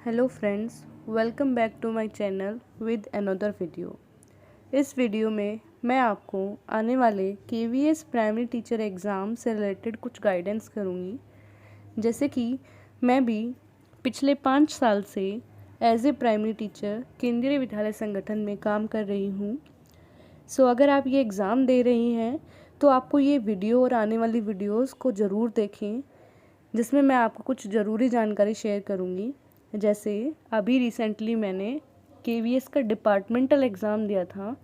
Hello friends, welcome back to my channel with another video. इस video में मैं आपको आने वाले केवीएस प्राइमरी टीचर एग्ज़ाम से रिलेटेड कुछ गाइडेंस करूँगी। जैसे कि मैं भी पिछले 5 साल से एज ए प्राइमरी टीचर केंद्रीय विद्यालय संगठन में काम कर रही हूँ। सो अगर आप ये एग्ज़ाम दे रही हैं तो आपको ये वीडियो और आने वाली वीडियोज़ को ज़रूर देखें, जिसमें मैं आपको कुछ ज़रूरी जानकारी शेयर करूँगी। जैसे अभी रिसेंटली मैंने केवीएस का डिपार्टमेंटल एग्ज़ाम दिया था।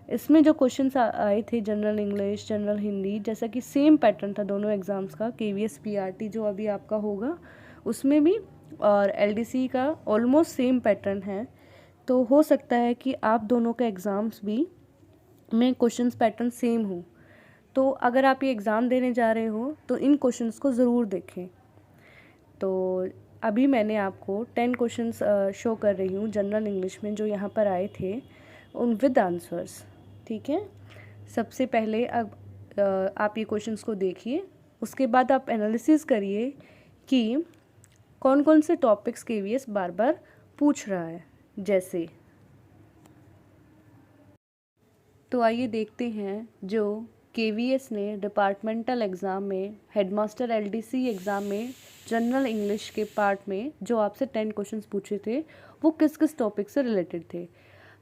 इसमें जो क्वेश्चंस आए थे जनरल इंग्लिश, जनरल हिंदी, जैसा कि सेम पैटर्न था दोनों एग्ज़ाम्स का। केवीएस पीआरटी जो अभी आपका होगा उसमें भी और एलडीसी का ऑलमोस्ट सेम पैटर्न है। तो हो सकता है कि आप दोनों के एग्ज़ाम्स भी में क्वेश्चंस पैटर्न सेम हो। तो अगर आप ये एग्ज़ाम देने जा रहे हो तो इन क्वेश्चंस को ज़रूर देखें। तो अभी मैंने आपको 10 क्वेश्चंस शो कर रही हूँ जनरल इंग्लिश में, जो यहाँ पर आए थे उन विद आंसर्स। ठीक है, सबसे पहले अब आप ये क्वेश्चंस को देखिए, उसके बाद आप एनालिसिस करिए कि कौन कौन से टॉपिक्स केवीएस बार बार पूछ रहा है। जैसे तो आइए देखते हैं जो केवीएस ने डिपार्टमेंटल एग्ज़ाम में, हेडमास्टर एलडीसी एग्ज़ाम में जनरल इंग्लिश के पार्ट में जो आपसे 10 क्वेश्चंस पूछे थे वो किस किस टॉपिक से रिलेटेड थे।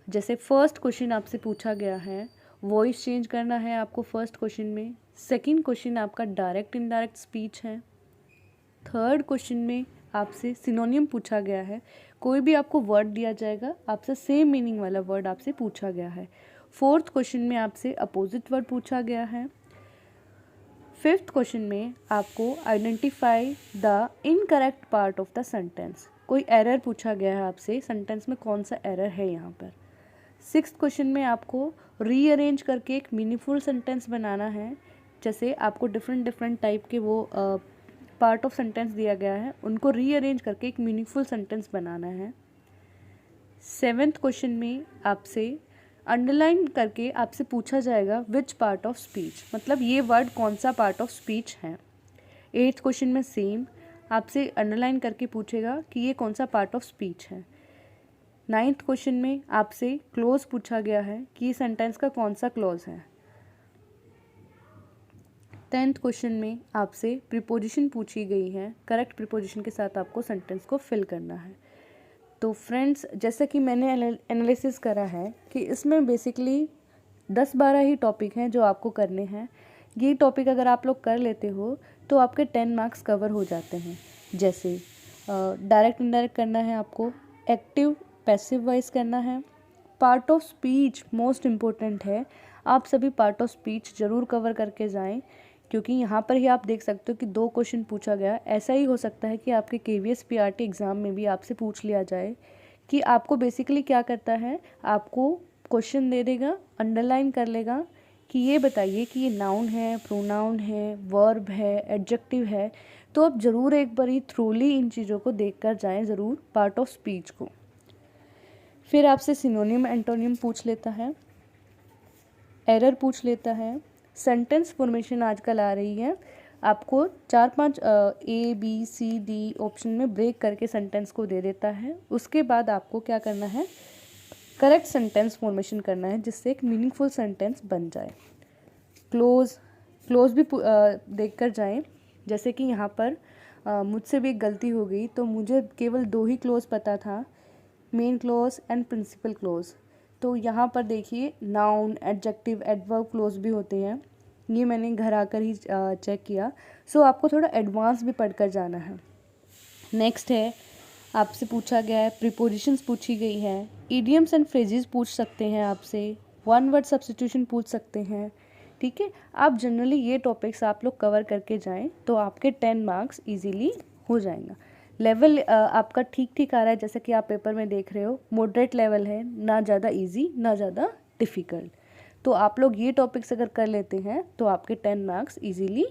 जैसे फर्स्ट क्वेश्चन आपसे पूछा गया है वॉइस चेंज करना है आपको फर्स्ट क्वेश्चन में। सेकंड क्वेश्चन आपका डायरेक्ट इनडायरेक्ट स्पीच है। थर्ड क्वेश्चन में आपसे सिनोनियम पूछा गया है, कोई भी आपको वर्ड दिया जाएगा, आपसे सेम मीनिंग वाला वर्ड आपसे पूछा गया है। फोर्थ क्वेश्चन में आपसे अपोजिट वर्ड पूछा गया है। फिफ्थ क्वेश्चन में आपको identify the incorrect part of the sentence, कोई एरर पूछा गया है आपसे, सेंटेंस में कौन सा एरर है यहाँ पर। सिक्स्थ क्वेश्चन में आपको रीअरेंज करके एक मीनिंगफुल सेंटेंस बनाना है। जैसे आपको डिफरेंट टाइप के वो पार्ट ऑफ सेंटेंस दिया गया है, उनको रीअरेंज करके एक मीनिंगफुल सेंटेंस बनाना है। सेवेंथ क्वेश्चन में आपसे अंडरलाइन करके आपसे पूछा जाएगा विच पार्ट ऑफ स्पीच, मतलब ये वर्ड कौन सा पार्ट ऑफ स्पीच है। एट्थ क्वेश्चन में सेम आपसे अंडरलाइन करके पूछेगा कि ये कौन सा पार्ट ऑफ स्पीच है। नाइन्थ क्वेश्चन में आपसे क्लोज पूछा गया है कि ये सेंटेंस का कौन सा क्लॉज है। टेंथ क्वेश्चन में आपसे प्रीपोजिशन पूछी गई है, करेक्ट प्रीपोजिशन के साथ आपको सेंटेंस को फिल करना है। तो फ्रेंड्स, जैसे कि मैंने एनालिसिस करा है कि इसमें बेसिकली 10-12 ही टॉपिक हैं जो आपको करने हैं। ये टॉपिक अगर आप लोग कर लेते हो तो आपके 10 मार्क्स कवर हो जाते हैं। जैसे डायरेक्ट इनडायरेक्ट करना है आपको, एक्टिव पैसिव वॉइस करना है, part of speech most important है। आप सभी पार्ट ऑफ स्पीच ज़रूर कवर करके जाएं, क्योंकि यहाँ पर ही आप देख सकते हो कि 2 क्वेश्चन पूछा गया। ऐसा ही हो सकता है कि आपके केवीएस पीआरटी एग्ज़ाम में भी आपसे पूछ लिया जाए कि आपको बेसिकली क्या करता है, आपको क्वेश्चन दे देगा, अंडरलाइन कर लेगा कि ये बताइए कि ये नाउन है, प्रोनाउन है, वर्ब है, एडजेक्टिव है। तो आप ज़रूर एक बार ही थ्रूली इन चीज़ों को देख कर जाएँ ज़रूर पार्ट ऑफ स्पीच को। फिर आपसे सिनोनियम एंटोनियम पूछ लेता है, एरर पूछ लेता है, सेंटेंस फॉर्मेशन आजकल आ रही है, आपको 4-5 ABCD ऑप्शन में ब्रेक करके सेंटेंस को दे देता है। उसके बाद आपको क्या करना है, करेक्ट सेंटेंस फॉर्मेशन करना है जिससे एक मीनिंगफुल सेंटेंस बन जाए। क्लोज भी देख कर जाएँ। जैसे कि यहाँ पर मुझसे भी एक गलती हो गई, तो मुझे केवल 2 ही क्लोज पता था, main close and principal close. तो यहाँ पर देखिए नाउन, एडजेक्टिव, एडवर्ब क्लोज भी होते हैं। ये मैंने घर आकर ही चेक किया। सो आपको थोड़ा एडवांस भी पढ़कर जाना है। नेक्स्ट है, आपसे पूछा गया है प्रीपोजिशंस पूछी गई है, इडियम्स एंड फ्रेजेस पूछ सकते हैं आपसे, वन वर्ड सब्स्टिट्यूशन पूछ सकते हैं। ठीक है, आप जनरली ये टॉपिक्स आप लोग कवर करके जाएं तो आपके 10 मार्क्स इजीली हो जाएगा। लेवल आपका ठीक ठीक आ रहा है, जैसे कि आप पेपर में देख रहे हो, मॉडरेट लेवल है, ना ज़्यादा इजी ना ज़्यादा डिफ़िकल्ट। तो आप लोग ये टॉपिक्स अगर कर लेते हैं तो आपके 10 मार्क्स इजीली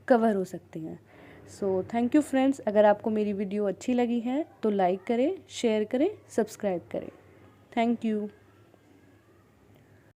कवर हो सकते हैं। So thank you friends. अगर आपको मेरी वीडियो अच्छी लगी है तो लाइक करें, शेयर करें, सब्सक्राइब करें। Thank you.